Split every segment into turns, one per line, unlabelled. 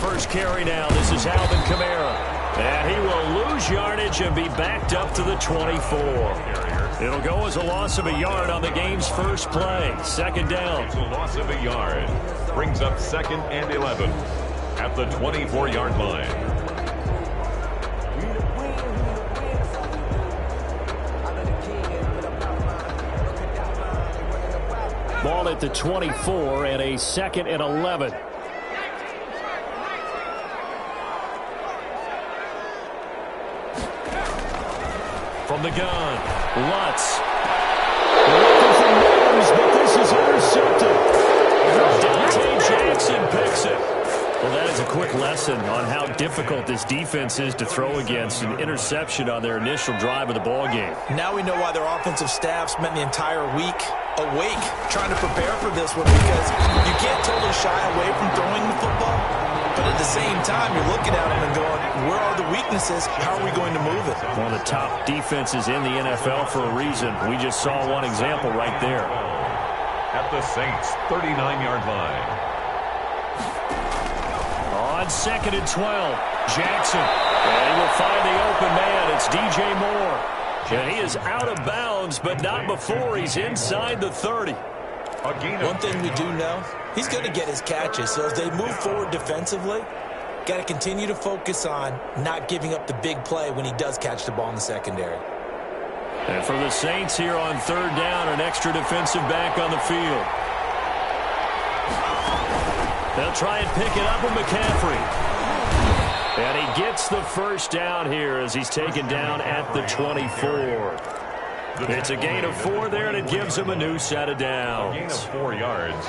first carry now. This is Alvin Kamara. And he will lose yardage and be backed up to the 24. It'll go as a loss of a yard on the game's first play. Second down.
It's a loss of a yard. Brings up 2nd and 11 at the 24-yard line.
Ball at the 24 and a 2nd and 11. From the gun, Lutz. Looking for moves, but this is intercepted. Dante Jackson picks it. Well, that is a quick lesson on how difficult this defense is to throw against. An interception on their initial drive of the ball game.
Now we know why their offensive staff spent the entire week awake trying to prepare for this one, because you can't totally shy away from throwing the football, but at the same time you're looking at them and going, where are the weaknesses? How are we going to move it?
One of the top defenses in the NFL for a reason. We just saw one example right there.
At the Saints 39-yard line.
On 2nd and 12, Jackson. And he will find the open man. It's DJ Moore. And he is out of bounds, but not before he's inside the 30.
One thing we do know, he's going to get his catches. So as they move forward defensively, got to continue to focus on not giving up the big play when he does catch the ball in the secondary.
And for the Saints here on 3rd down, an extra defensive back on the field. They'll try and pick it up with McCaffrey. And he gets the first down here as he's taken down at the 24. It's a gain of 4 there, and it gives him a new set of downs.
A gain of 4 yards.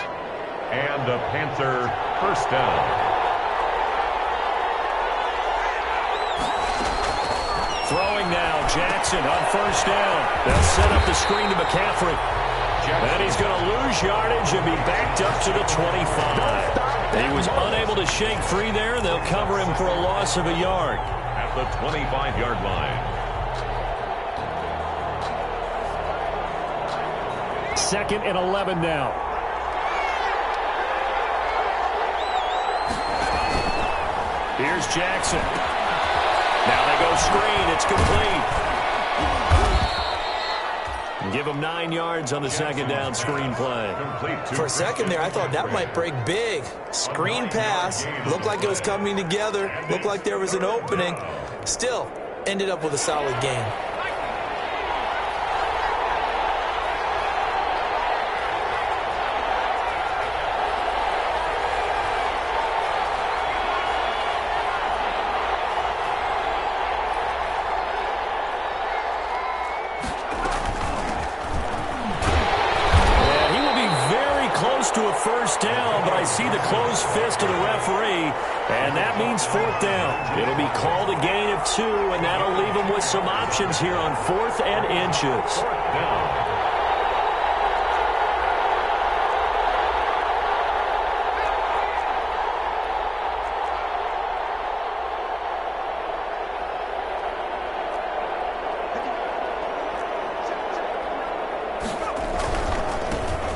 And a Panther first down.
Throwing now, Jackson on first down. They'll set up the screen to McCaffrey. And he's going to lose yardage and be backed up to the 25. He was unable to shake free there, and they'll cover him for a loss of a yard.
At the 25-yard line.
2nd and 11 now. Here's Jackson. Now they go screen. It's complete. Give him 9 yards on the 2nd down screen play.
For a second there, I thought that might break big. Screen pass. Looked like it was coming together. Looked like there was an opening. Still, ended up with a solid game.
To a first down, but I see the closed fist of the referee, and that means 4th down. It'll be called a gain of 2, and that'll leave them with some options here on 4th and inches.
4th down.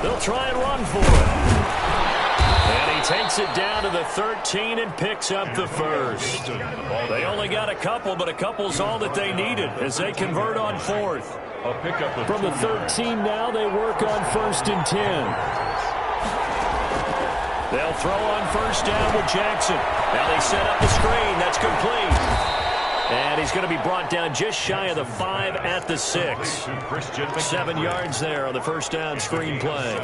They'll try and run for it. And he takes it down to the 13 and picks up the first. They only got a couple, but a couple's all that they needed as they convert on 4th. From the 13 now, they work on 1st and 10. They'll throw on first down with Jackson. Now they set up the screen. That's complete. And he's going to be brought down just shy of the 5 at the 6. 7 yards there on the first down screen play.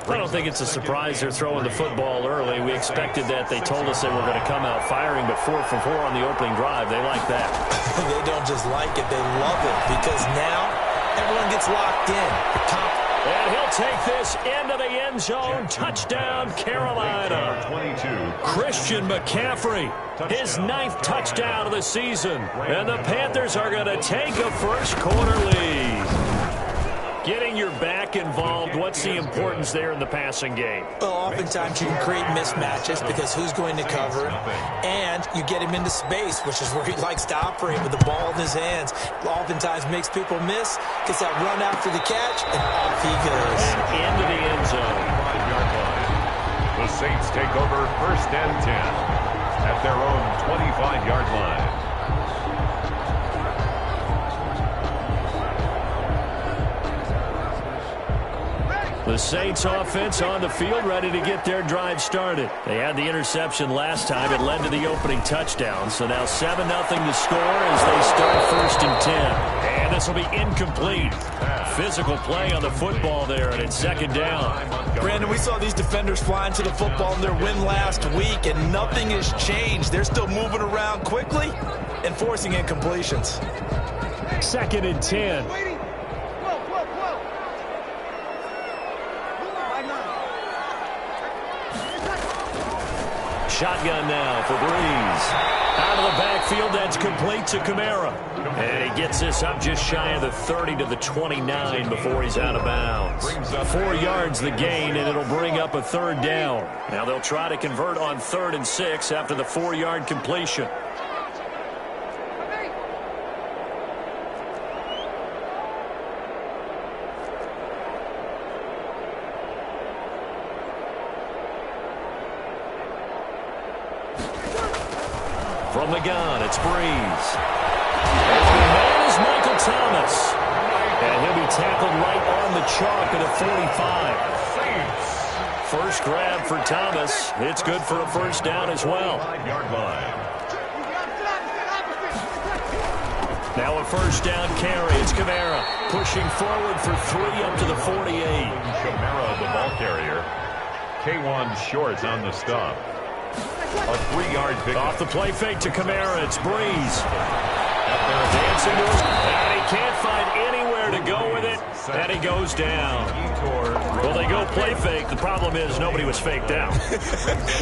I don't think it's a surprise they're throwing the football early. We expected that. They told us they were going to come out firing, but 4 for 4 on the opening drive. They like that.
They don't just like it. They love it, because now everyone gets locked in.
And he'll take this into the end zone. Touchdown, Carolina.
22.
Christian McCaffrey, his 9th touchdown of the season. And the Panthers are going to take a first quarter lead. Getting your back involved, what's the importance there in the passing game?
Well, oftentimes you can create mismatches because who's going to cover it, and you get him into space, which is where he likes to operate with the ball in his hands. Oftentimes makes people miss, gets that run after the catch, and off he goes.
And into the end zone.
5-yard line. The Saints take over 1st and 10. at their own 25-yard line.
The Saints offense on the field, ready to get their drive started. They had the interception last time. It led to the opening touchdown. So now 7-0 to score as they start 1st and 10. And this will be incomplete. Physical play on the football there, and it's 2nd down.
Brandon, we saw these defenders flying to the football in their win last week, and nothing has changed. They're still moving around quickly and forcing incompletions.
2nd and 10. Shotgun now for Breeze. Out of the backfield, that's complete to Kamara. And he gets this up just shy of the 30 to the 29 before he's out of bounds. 4 yards the gain, and it'll bring up a 3rd down. Now they'll try to convert on 3rd and 6 after the 4-yard completion. From the gun, it's Breeze. And the man is Michael Thomas. And he'll be tackled right on the chalk at the 45. First grab for Thomas. It's good for a 1st down as well. Now a 1st down carry. It's Kamara pushing forward for 3 up to the 48.
Kamara, the ball carrier. K1 short on the stop. A 3-yard pick.
Off the play fake to Kamara. It's Breeze. Dancing to his, and he can't find anywhere to go with it. And he goes down. Well, they go play fake. The problem is nobody was faked out.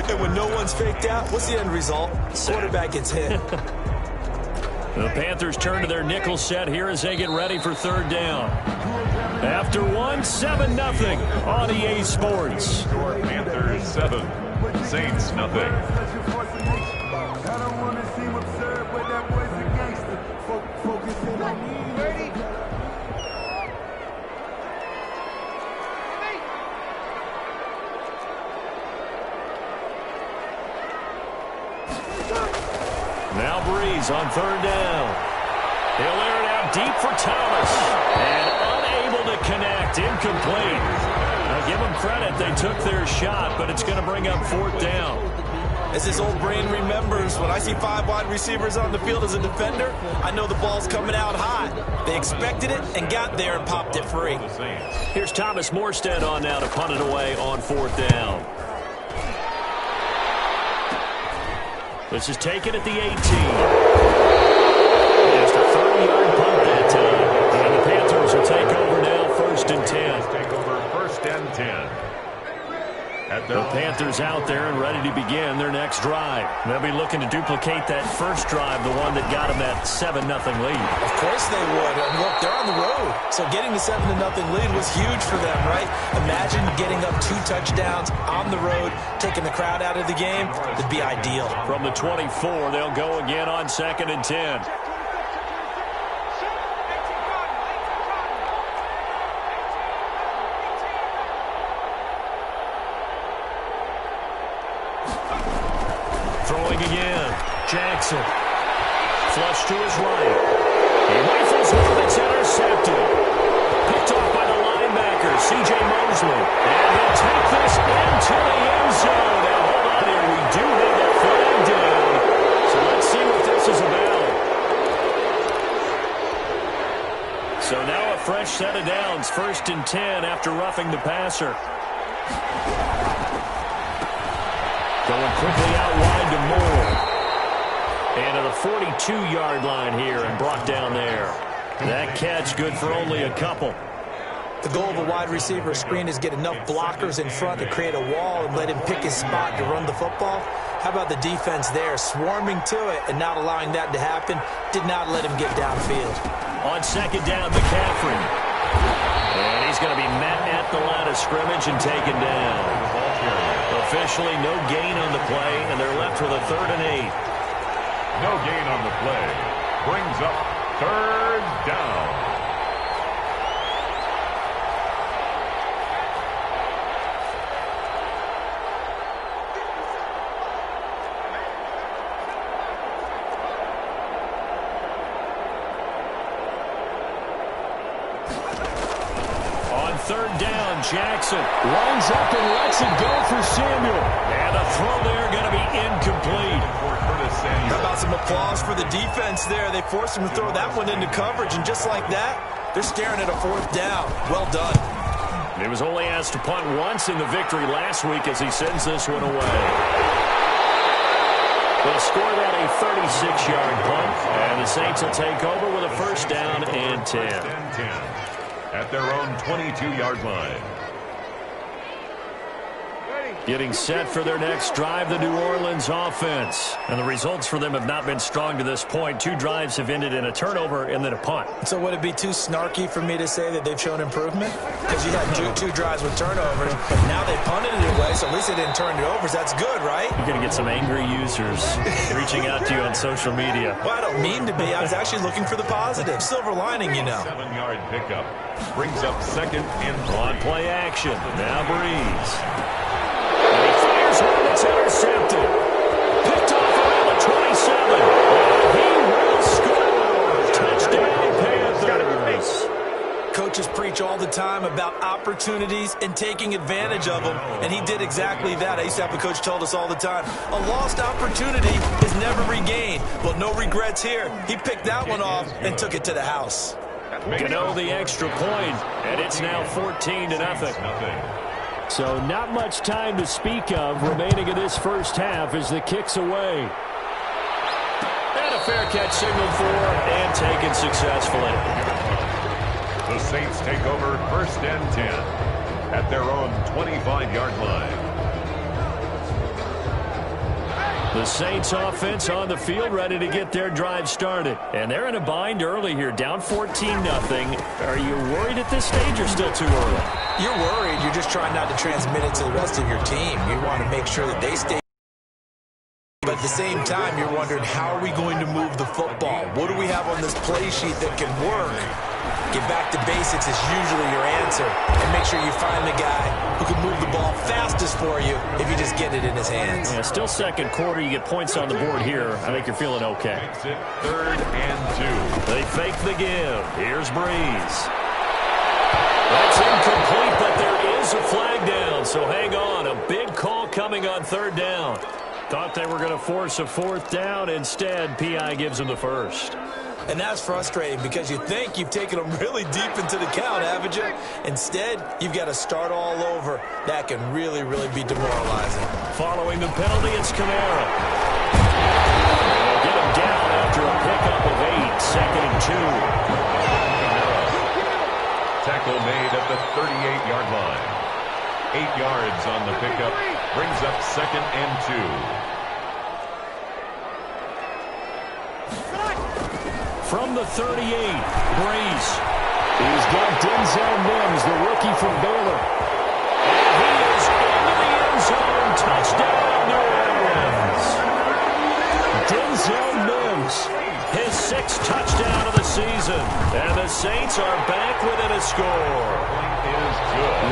And when no one's faked out, what's the end result? Quarterback gets hit.
The Panthers turn to their nickel set here as they get ready for 3rd down. After 1, 7-0 on EA Sports.
Panthers 7. Saints nothing.
Now Breeze on 3rd down. He'll air it out deep for Thomas. And unable to connect. Incomplete. Now give them credit. They took their shot, but it's going to bring up 4th down.
As his old brain remembers, when I see 5 wide receivers on the field as a defender, I know the ball's coming out hot. They expected it and got there and popped it free.
Here's Thomas Morstead on now to punt it away on 4th down. This is taken at the 18. Just a 30-yard punt that time. And the Panthers will take over now 1st and 10.
Take over 1st and 10.
The Panthers out there and ready to begin their next drive. They'll be looking to duplicate that first drive, the one that got them that 7-0 lead.
Of course they would. And look, they're on the road. So getting the 7-0 lead was huge for them, right? Imagine getting up 2 touchdowns on the road, taking the crowd out of the game. It'd be ideal.
From the 24, they'll go again on 2nd and 10. Throwing again. Jackson. Flush to his right. He rifles one. It's intercepted. Picked off by the linebacker, C.J. Mosley. And he'll take this into the end zone. Now, hold on here. We do have a flag down. So let's see what this is about. So now a fresh set of downs. 1st and 10 after roughing the passer. Going quickly out wide to Moore. And to the 42-yard line here and brought down there. That catch good for only a couple.
The goal of a wide receiver screen is get enough blockers in front to create a wall and let him pick his spot to run the football. How about the defense there, swarming to it and not allowing that to happen? Did not let him get downfield.
On 2nd down, McCaffrey. And he's going to be met at the line of scrimmage and taken down. Officially no gain on the play, and they're left with a 3rd and 8.
No gain on the play. Brings up 3rd down.
Jackson. Lines up and lets it go for Samuel. And the throw there going to be incomplete.
How about some applause for the defense there? They forced him to throw that one into coverage, and just like that, they're staring at a 4th down. Well done.
He was only asked to punt once in the victory last week as he sends this one away. They'll score that a 36-yard punt, and the Saints will take over with a 1st down and 10.
At their own 22-yard line.
Getting set for their next drive, the New Orleans offense. And the results for them have not been strong to this point. 2 drives have ended in a turnover and then a punt.
So would it be too snarky for me to say that they've shown improvement? Because you had two drives with turnovers, but now they punted it away, so at least they didn't turn it over. That's good, right?
You're going to get some angry users reaching out to you on social media.
Well, I don't mean to be. I was actually looking for the positive. Silver lining, you know.
7-yard pickup. Brings up 2nd and 3.
On play action. Now Breeze. It's intercepted. Picked off around the 27. He will score. Touchdown, Panthers.
Coaches preach all the time about opportunities and taking advantage of them, and he did exactly that. I used to have a coach told us all the time, a lost opportunity is never regained. Well, no regrets here. He picked that one off and took it to the house.
Gano the extra point, and it's now 14-0. So not much time to speak of remaining in this first half as the kick's away. And a fair catch signaled for and taken successfully.
The Saints take over 1st and 10 at their own 25-yard line.
The Saints offense on the field ready to get their drive started. And they're in a bind early here, down 14-0. Are you worried at this stage or still too early?
You're worried. You're just trying not to transmit it to the rest of your team. You want to make sure that they stay. But at the same time, you're wondering, how are we going to move the football? What do we have on this play sheet that can work? Get back to basics is usually your answer. And make sure you find the guy who can move the ball fastest for you if you just get it in his hands.
Yeah, still 2nd quarter. You get points on the board here. I think you're feeling okay.
3rd and 2.
They fake the give. Here's Breeze. That's incomplete, but there is a flag down. So hang on. A big call coming on 3rd down. Thought they were going to force a 4th down. Instead, P.I. gives them the 1st.
And that's frustrating because you think you've taken them really deep into the count, haven't you? Instead, you've got to start all over. That can really, really be demoralizing.
Following the penalty, it's Kamara. They'll get him down after a pickup of 8, 2nd and 2.
Tackle made at the 38-yard line. 8 yards on the pickup. Brings up 2nd and 2.
From the 38, Breeze. He's got Denzel Mims, the rookie from Baylor. And he is into the end zone. Touchdown, New Orleans. Denzel Mims, his 6th touchdown of the season. And the Saints are back within a score.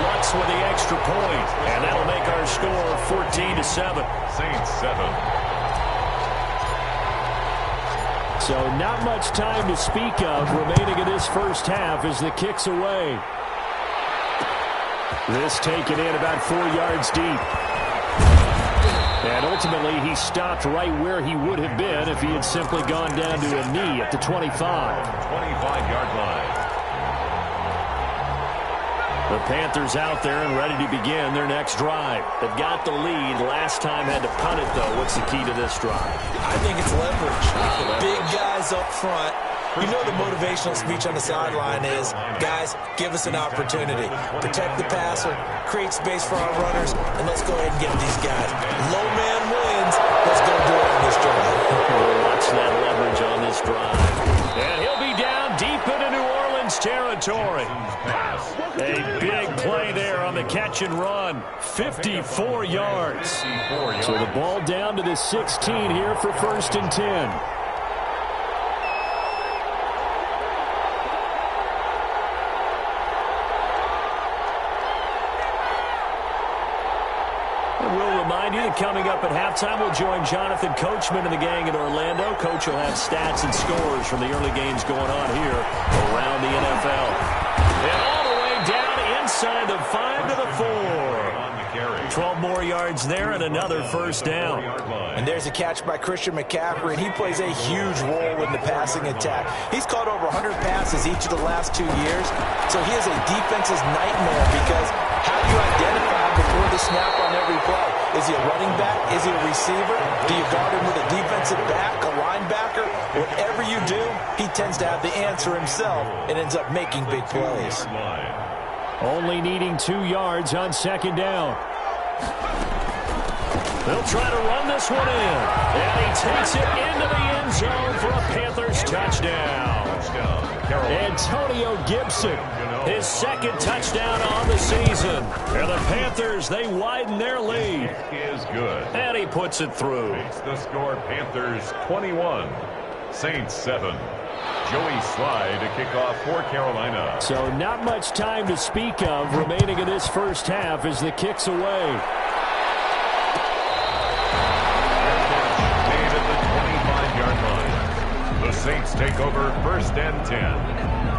Lutz with the extra point. And that'll make our score 14-7.
Saints 7.
So not much time to speak of remaining in this first half as the kick's away. This taken in about 4 yards deep. And ultimately he stopped right where he would have been if he had simply gone down to a knee at the 25.
25-yard line.
The Panthers out there and ready to begin their next drive. They've got the lead. Last time had to punt it, though. What's the key to this drive?
I think it's leverage. Big guys up front. You know the motivational speech on the sideline is, guys, give us an opportunity. Protect the passer, create space for our runners, and let's go ahead and get these guys. Low man wins. Let's go do it on this drive.
Watch that leverage on this drive. And he'll be down deep into New Orleans territory. A big play there on the catch and run. 54 yards. So the ball down to the 16 here for 1st and 10. We'll remind you that coming up at halftime, we'll join Jonathan Coachman and the gang in Orlando. Coach will have stats and scores from the early games going on here around the NFL. And all the way down side, the 5 to the 4. 12 more yards there and another first down.
And there's a catch by Christian McCaffrey, and he plays a huge role in the passing attack. He's caught over 100 passes each of the last 2 years, so he is a defense's nightmare because how do you identify him before the snap on every play? Is he a running back? Is he a receiver? Do you guard him with a defensive back, a linebacker? Whatever you do, he tends to have the answer himself and ends up making big plays.
Only needing 2 yards on second down. They'll try to run this one in. And he takes it into the end zone for a Panthers touchdown. Antonio Gibson, his second touchdown on the season. And the Panthers, they widen their lead.
Is good.
And he puts it through.
Makes the score Panthers 21, Saints 7. Joey Slye to kick off for Carolina.
So not much time to speak of remaining in this first half as the kick's away.
Made at the 25-yard line. The Saints take over first and 10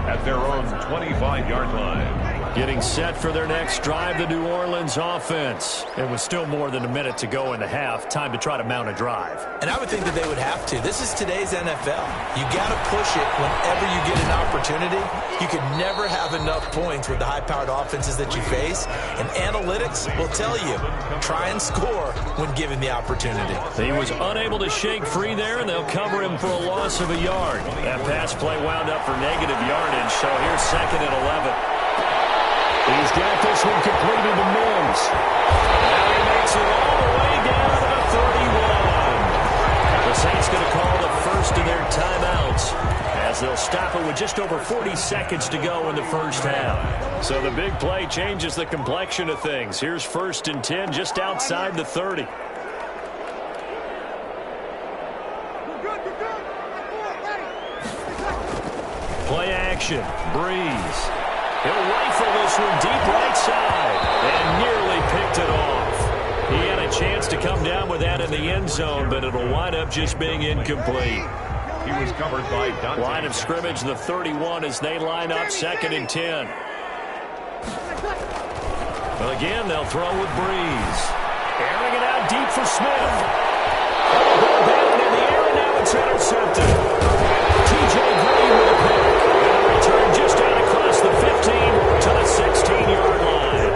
at their own 25-yard line.
Getting set for their next drive, the New Orleans offense. It was still more than a minute to go in the half. Time to try to mount a drive.
And I would think that they would have to. This is today's NFL. You got to push it whenever you get an opportunity. You can never have enough points with the high-powered offenses that you face. And analytics will tell you, try and score when given the opportunity.
He was unable to shake free there, and they'll cover him for a loss of a yard. That pass play wound up for negative yardage, so here's second and 11. He's got this one completed to Mims. Now he makes it all the way down to the 31. The Saints going to call the first of their timeouts as they'll stop it with just over 40 seconds to go in the first half. So the big play changes the complexion of things. Here's first and 10 just outside the 30. Play action. Breeze. He'll rifle this one deep right side and nearly picked it off. He had a chance to come down with that in the end zone, but it'll wind up just being incomplete.
He was covered by Dante.
Line of scrimmage, the 31 as they line up second and 10. Well, again, they'll throw with Breeze. Airing it out deep for Smith. Down in the air, and now it's intercepted. T.J. Green with a pick. And a return just out across the 15 to the 16-yard line.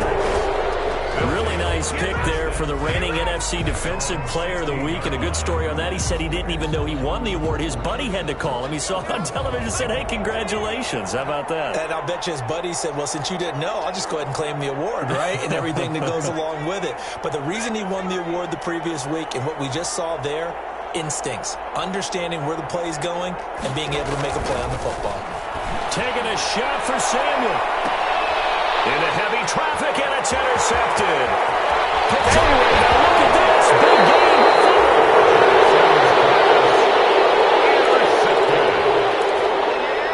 A really nice pick there for the reigning NFC Defensive Player of the Week, and a good story on that. He said he didn't even know he won the award. His buddy had to call him. He saw it on television and said, hey, congratulations. How about that?
And I'll bet you his buddy said, well, since you didn't know, I'll just go ahead and claim the award, right? And everything that goes along with it. But the reason he won the award the previous week and what we just saw there, instincts, understanding where the play is going and being able to make a play on the football.
Taking a shot for Samuel. Into heavy traffic, and it's intercepted. Continuing, now look at this. Big game.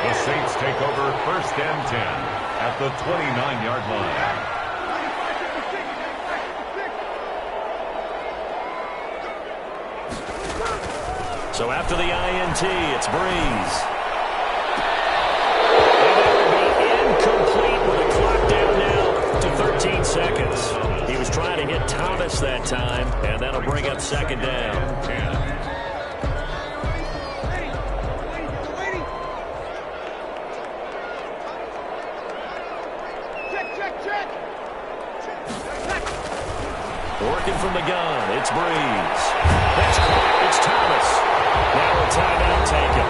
The Saints take over first and 10 at the 29-yard line.
So after the INT, it's Breeze. Incomplete with the clock down now to 13 seconds. He was trying to hit Thomas that time, and that'll bring up second down. Working from the gun, it's Breeze. That's caught, it's Thomas. Now a timeout taken.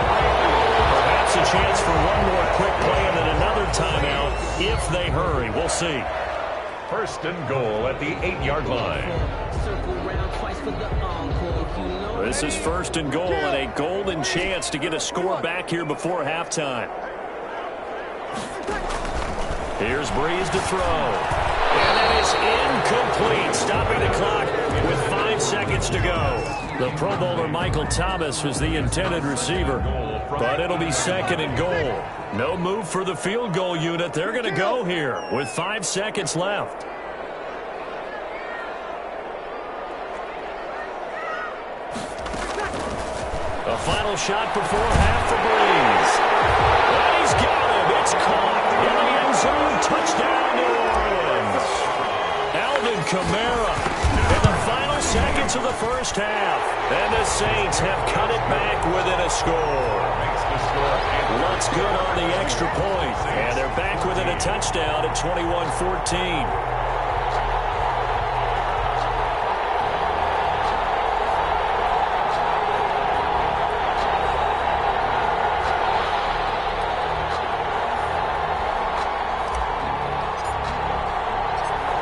Perhaps a chance for one more quick play and then another timeout if they hurry. We'll see.
First and goal at the 8-yard line.
This is first and goal and a golden chance to get a score back here before halftime. Here's Breeze to throw. And that is incomplete, stopping the clock with 5 seconds to go. The Pro Bowler Michael Thomas was the intended receiver, but it'll be second and goal. No move for the field goal unit. They're going to go here with 5 seconds left. A final shot before half for Breeze. And he's got him. It's caught in the end zone. Touchdown, New Orleans. Kamara in the final seconds of the first half. And the Saints have cut it back within a score. Looks good on the extra point. And they're back within a touchdown at 21-14.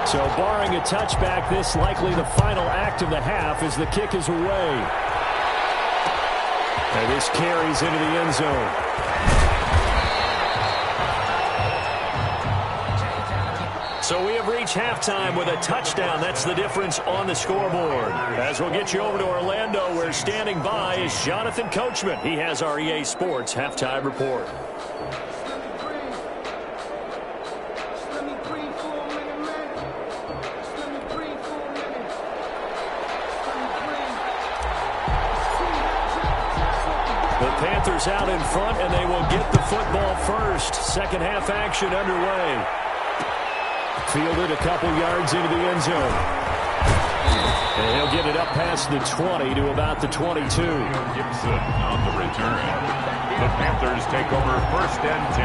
So barring a touchback, this likely the final act of the half as the kick is away. And this carries into the end zone. So we have reached halftime with a touchdown. That's the difference on the scoreboard. As we'll get you over to Orlando, where standing by is Jonathan Coachman. He has our EA Sports halftime report. Panthers out in front, and they will get the football first. Second half action underway. Fielded a couple yards into the end zone. And he'll get it up past the 20 to about the 22.
Gibson on the return. The Panthers take over 1st and 10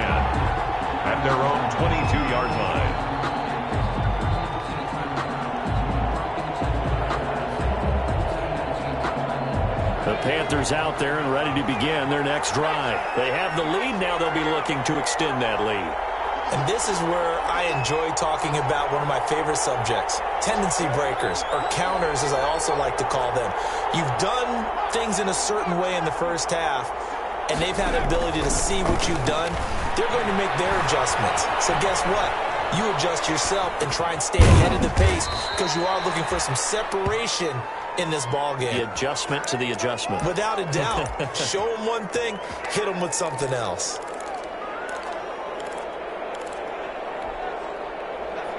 at their own 22-yard line.
The Panthers out there and ready to begin their next drive. They have the lead now. They'll be looking to extend that lead.
And this is where I enjoy talking about one of my favorite subjects, tendency breakers, or counters as I also like to call them. You've done things in a certain way in the first half, and they've had the ability to see what you've done. They're going to make their adjustments. So guess what? You adjust yourself and try and stay ahead of the pace because you are looking for some separation in this ball game.
The adjustment to the adjustment.
Without a doubt. Show them one thing, hit them with something else.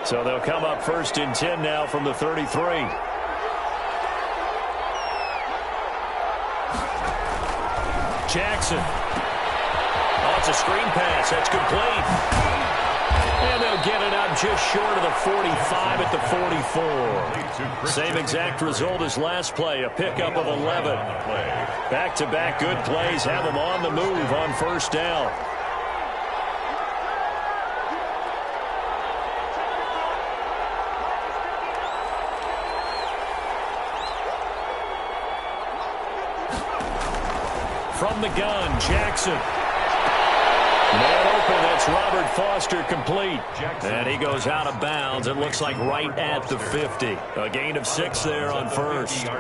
So they'll come up 1st and 10 now from the 33. Jackson. Oh, it's a screen pass. That's complete. And they'll get it out just short of the 45 at the 44. Same exact result as last play, a pickup of 11. Back-to-back good plays have them on the move on 1st down. From the gun, Jackson. Man open, that's Robert Foster complete. And he goes out of bounds. It looks like right at the 50. A gain of 6 there on 1st.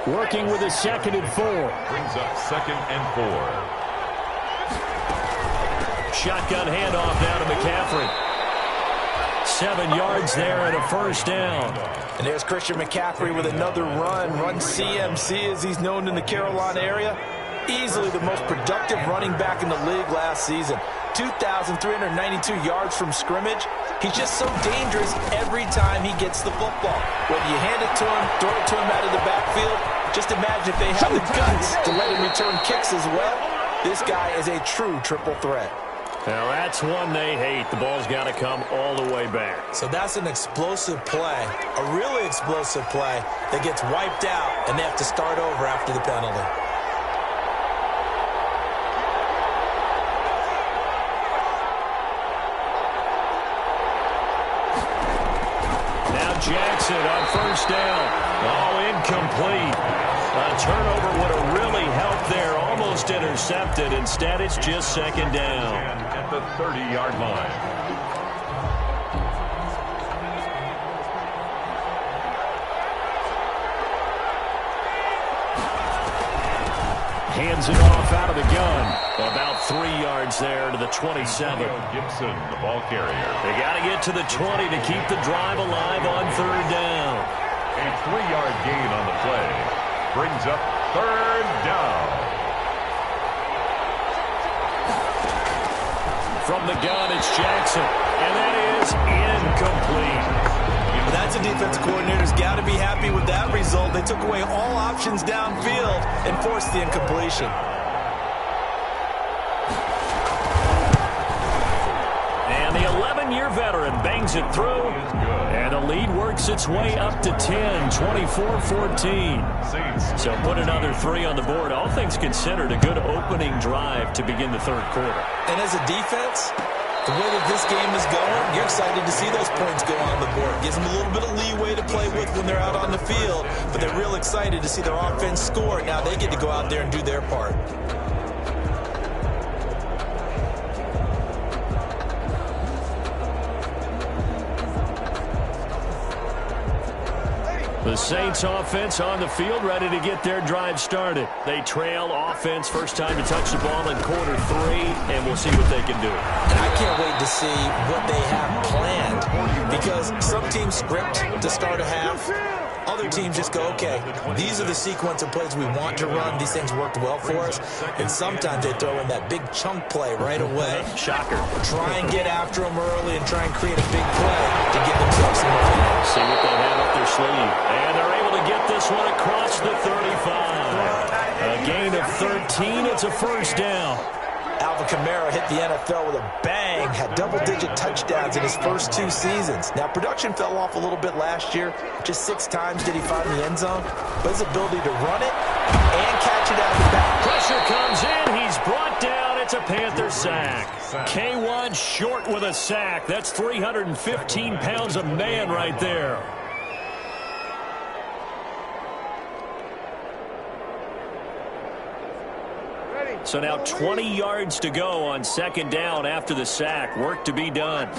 Working with a 2nd and 4.
Brings up 2nd and 4.
Shotgun handoff now to McCaffrey. 7 yards there and a 1st down.
And there's Christian McCaffrey with another run CMC as he's known in the Carolina area. Easily the most productive running back in the league last season. 2,392 yards from scrimmage. He's just so dangerous every time he gets the football. Whether you hand it to him, throw it to him out of the backfield, just imagine if they have the guts to let him return kicks as well. This guy is a true triple threat.
Now that's one they hate. The ball's got to come all the way back.
So that's an explosive play, a really explosive play that gets wiped out, and they have to start over after the penalty.
Jackson on 1st down. Oh, incomplete. A turnover would have really helped there. Almost intercepted. Instead, it's just 2nd down.
At the 30-yard line.
Hands it off out of the gun. About 3 yards there to the 27.
Gibson, the ball carrier.
They got to get to the 20 to keep the drive alive on 3rd down.
A 3-yard gain on the play. Brings up 3rd down.
From the gun, it's Jackson. And that is incomplete.
That's a defense coordinator's got to be happy with that result. They took away all options downfield and forced the incompletion. And the 11
one-year veteran bangs it through, and the lead works its way up to 10, 24-14. So put another 3 on the board. All things considered, a good opening drive to begin the third quarter.
And as a defense, the way that this game is going, you're excited to see those points go on the board. Gives them a little bit of leeway to play with when they're out on the field, but they're real excited to see their offense score. Now they get to go out there and do their part.
The Saints offense on the field, ready to get their drive started. They trail offense, first time to touch the ball in quarter 3, and we'll see what they can do.
And I can't wait to see what they have planned, because some teams script to start a half. Other teams just go, okay, these are the sequence of plays we want to run. These things worked well for us. And sometimes they throw in that big chunk play right away.
Shocker.
Try and get after them early and try and create a big play to give themselves some momentum.
See what they have up their sleeve. And they're able to get this one across the 35. A gain of 13. It's a first down.
Alvin Kamara hit the NFL with a bang, had double-digit touchdowns in his first 2 seasons. Now, production fell off a little bit last year. Just 6 times did he find the end zone. But his ability to run it and catch it out of the back.
Pressure comes in. He's brought down. It's a Panther sack. K1 short with a sack. That's 315 pounds of man right there. So now 20 yards to go on second down after the sack. Work to be done. To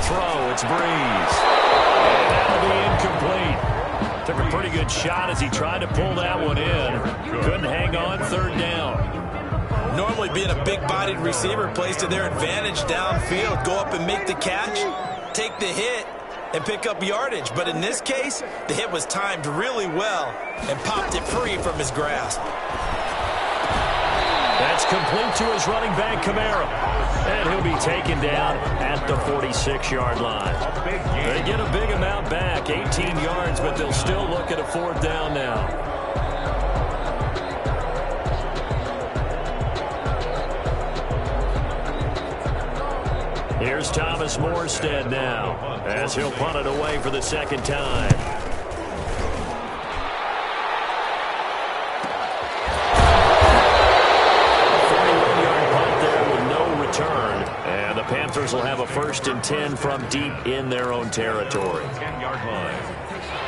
throw, it's Breeze. And that'll be incomplete. Took a pretty good shot as he tried to pull that one in. Couldn't hang on, third down.
Normally being a big-bodied receiver plays to their advantage downfield. Go up and make the catch, take the hit, and pick up yardage. But in this case, the hit was timed really well and popped it free from his grasp.
That's complete to his running back, Kamara. And he'll be taken down at the 46-yard line. They get a big amount back, 18 yards, but they'll still look at a fourth down now. Here's Thomas Morstead now, as he'll punt it away for the second time. Panthers will have a 1st and 10 from deep in their own territory.
10-yard line.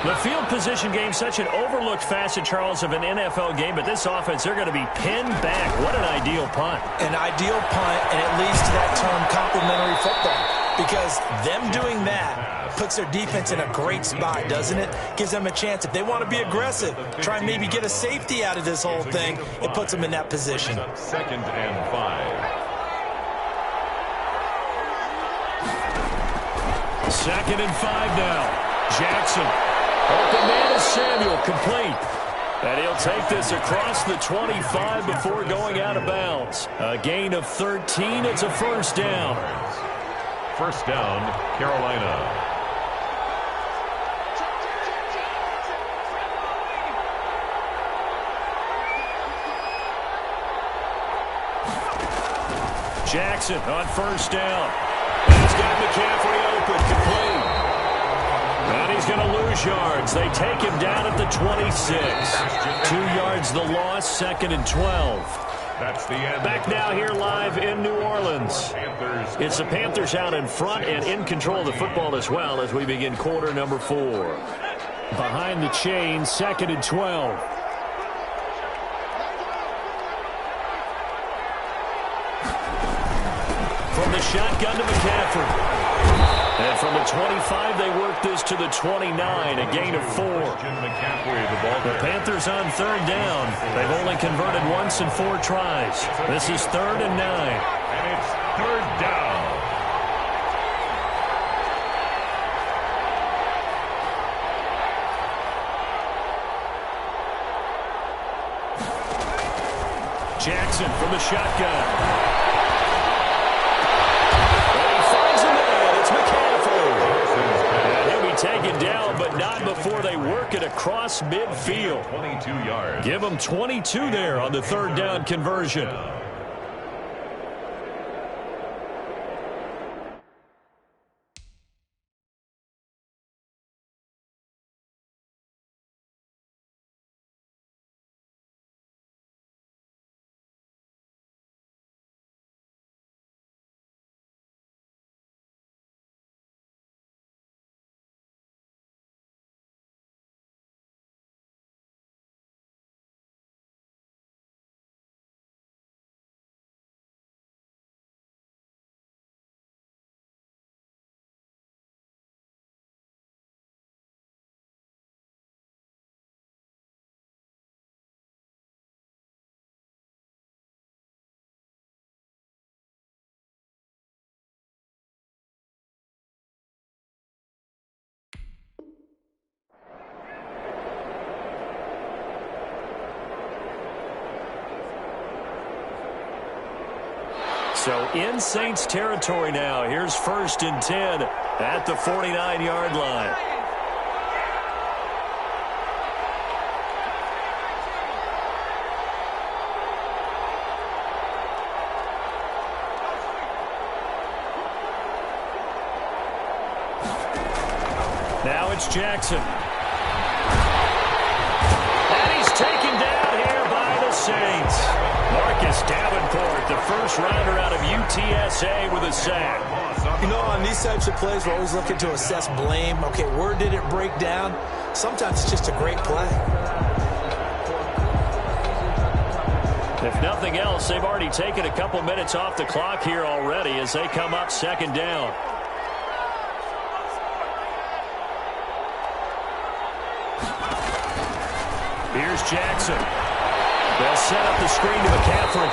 The field position game, such an overlooked facet, Charles, of an NFL game, but this offense, they're going to be pinned back. What an ideal punt.
An ideal punt, and it leads to that term complimentary football, because them doing that puts their defense in a great spot, doesn't it? Gives them a chance. If they want to be aggressive, try and maybe get a safety out of this whole thing, it puts them in that position.
2nd and 5.
2nd and 5 now. Jackson. Open man is Samuel, complete. And he'll take this across the 25 before going out of bounds. A gain of 13. It's a first down.
First down, Carolina.
Jackson on first down. He's got McCaffrey open, complete. And he's going to lose yards. They take him down at the 26. 2 yards the loss, 2nd and 12.
That's the end.
Back now here live in New Orleans. It's the Panthers out in front and in control of the football as well as we begin quarter number 4. Behind the chain, 2nd and 12. From the shotgun to McCaffrey. And from the 25, they work this to the 29, a gain of 4. The Panthers on third down. They've only converted once in 4 tries. This is 3rd and 9.
And it's 3rd down.
Jackson from the shotgun. Taken down, but not before they work it across midfield.
22 yards.
Give them 22 there on the 3rd down conversion. So in Saints territory now. Here's 1st and 10 at the 49-yard line. Now it's Jackson. And he's taken down here by the Saints. Marcus Davenport, the first rounder out of UTSA with a sack.
You know, on these types of plays, we're always looking to assess blame. Okay, where did it break down? Sometimes it's just a great play.
If nothing else, they've already taken a couple minutes off the clock here already as they come up 2nd down. Here's Jackson. They'll set up the screen to McCaffrey.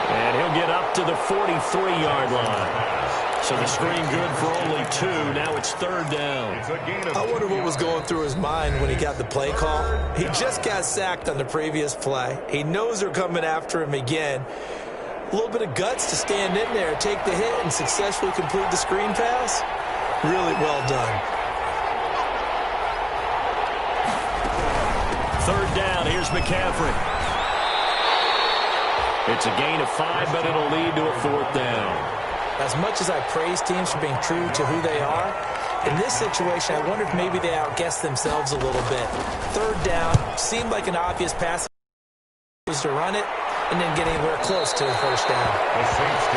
And he'll get up to the 43-yard line. So the screen good for only 2. Now it's 3rd down.
I wonder what was going through his mind when he got the play call. He just got sacked on the previous play. He knows they're coming after him again. A little bit of guts to stand in there, take the hit, and successfully complete the screen pass. Really well done.
3rd down. Here's McCaffrey. It's a gain of 5, but it'll lead to a 4th down.
As much as I praise teams for being true to who they are, in this situation, I wonder if maybe they outguessed themselves a little bit. 3rd down seemed like an obvious pass to run it, and then get anywhere close to the 1st down.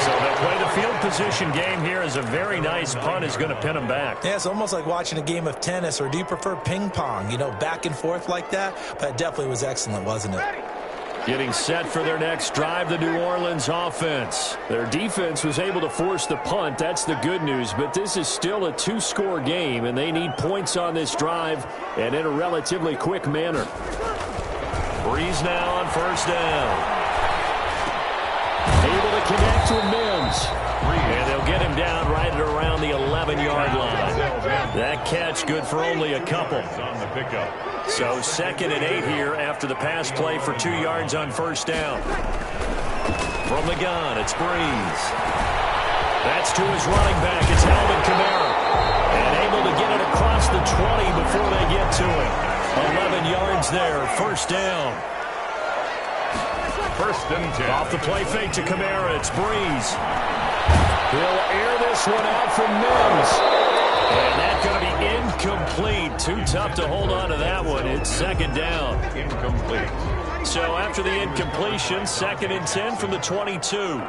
So they'll play the field position game here as a very nice punt is going to pin them back.
Yeah, it's almost like watching a game of tennis, or do you prefer ping pong? You know, back and forth like that? But it definitely was excellent, wasn't it?
Getting set for their next drive, the New Orleans offense. Their defense was able to force the punt. That's the good news. But this is still a 2-score game, and they need points on this drive and in a relatively quick manner. Breeze now on 1st down. Able to connect with Mims. And they'll get him down right at around the 11-yard line. That catch good for only a couple. So 2nd and 8 here after the pass play for 2 yards on 1st down. From the gun, it's Breeze. That's to his running back. It's Alvin Kamara. And able to get it across the 20 before they get to it. 11 yards there, 1st down.
1st and 10.
Off the play fake to Kamara, it's Breeze. He'll air this one out from Mims. And that's going to be incomplete. Too tough to hold on to that one. It's 2nd down.
Incomplete.
So after the incompletion, 2nd and 10 from the 22.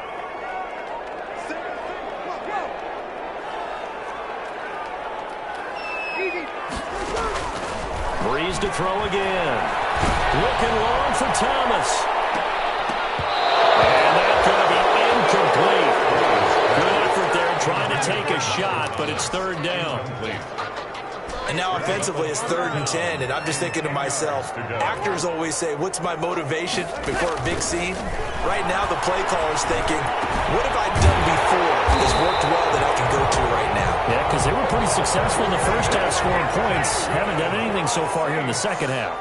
Breeze to throw again. Looking long for Thomas. And that's going to be incomplete. Good effort there trying to take a shot, but it's 3rd down.
And now offensively it's 3rd and 10, and I'm just thinking to myself, actors always say, what's my motivation before a big scene? Right now the play caller's thinking, what have I done before that's worked well that I can go to right now?
Yeah, because they were pretty successful in the first half scoring points. Haven't done anything so far here in the second half.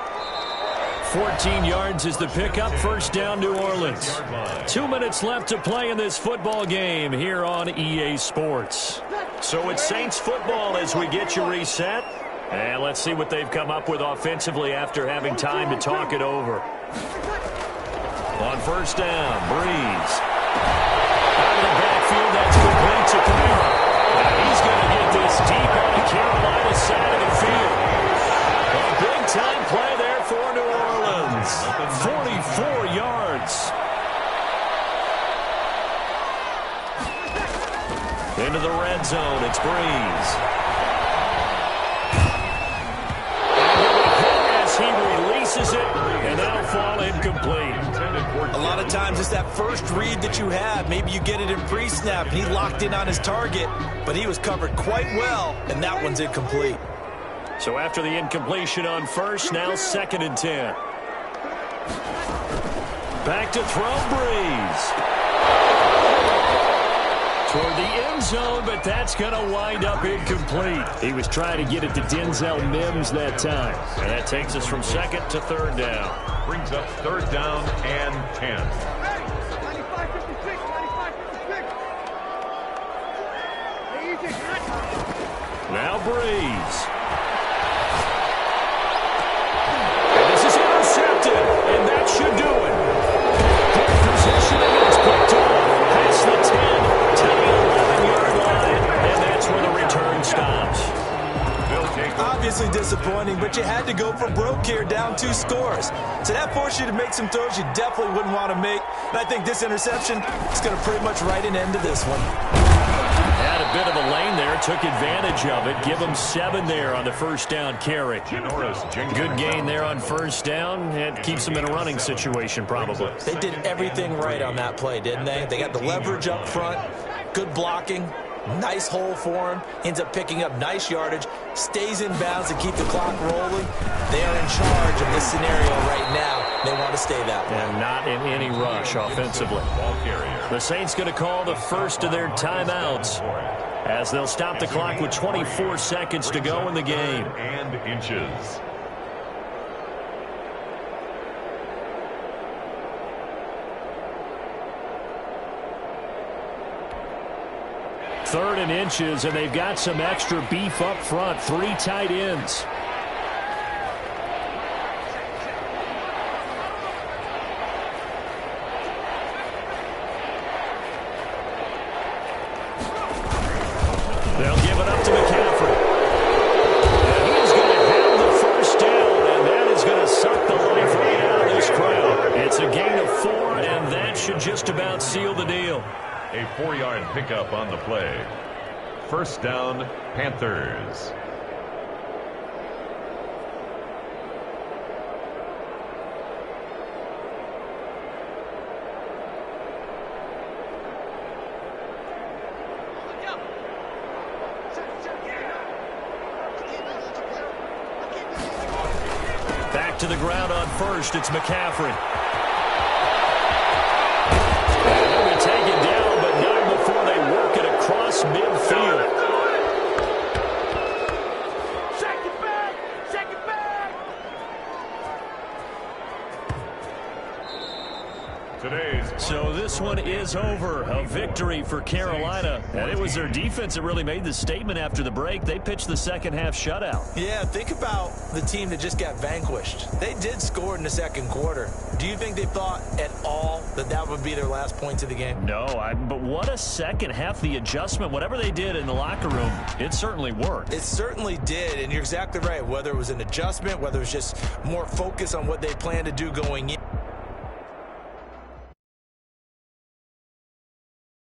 14 yards is the pickup. 1st down, New Orleans. 2 minutes left to play in this football game here on EA Sports. So it's Saints football as we get you reset. And let's see what they've come up with offensively after having time to talk it over. On 1st down, Breeze. Out of the backfield, that's complete to Kamara. And he's going to get this deep on the Carolina side of the field. A big-time play there for New Orleans. 44 yards. Into the red zone, it's Breeze. As he releases it, and that'll fall incomplete.
A lot of times it's that first read that you have. Maybe you get it in pre-snap, and he locked in on his target, but he was covered quite well, and that one's incomplete.
So after the incompletion on 1st, now 2nd and 10. Back to throw, Breeze. Toward the end zone, but that's going to wind up incomplete. He was trying to get it to Denzel Mims that time. And that takes us from 2nd to 3rd down.
Brings up 3rd down and 10.
Obviously disappointing, but you had to go for broke here, down 2 scores. So that forced you to make some throws you definitely wouldn't want to make. And I think this interception is going to pretty much write an end to this one.
Had a bit of a lane there, took advantage of it. Give him 7 there on the first down carry. Good gain there on first down. It keeps them in a running situation probably.
They did everything right on that play, didn't they? They got the leverage up front, good blocking, nice hole for him, ends up picking up nice yardage, stays in bounds to keep the clock rolling. They are in charge of this scenario right now. They want to stay that way.
And not in any rush offensively. The Saints going to call the first of their timeouts as they'll stop the clock with 24 seconds to go in the game.
And inches.
Third and inches, and they've got some extra beef up front. 3 tight ends. They'll give it up to McCaffrey. And he's going to have the first down, and that is going to suck the life right out of this crowd. It's a gain of 4, and that should just about seal the deal.
A 4-yard pickup on the play. First down, Panthers.
Back to the ground on first. It's McCaffrey. He'll be taken down, but not before they work it across midfield. So this one is over. A victory for Carolina. And it was their defense that really made the statement after the break. They pitched the second half shutout.
Yeah, think about the team that just got vanquished. They did score in the second quarter. Do you think they thought at all that that would be their last points of the game?
No, but what a second half. The adjustment, whatever they did in the locker room, it certainly worked.
It certainly did, and you're exactly right. Whether it was an adjustment, whether it was just more focus on what they planned to do going in.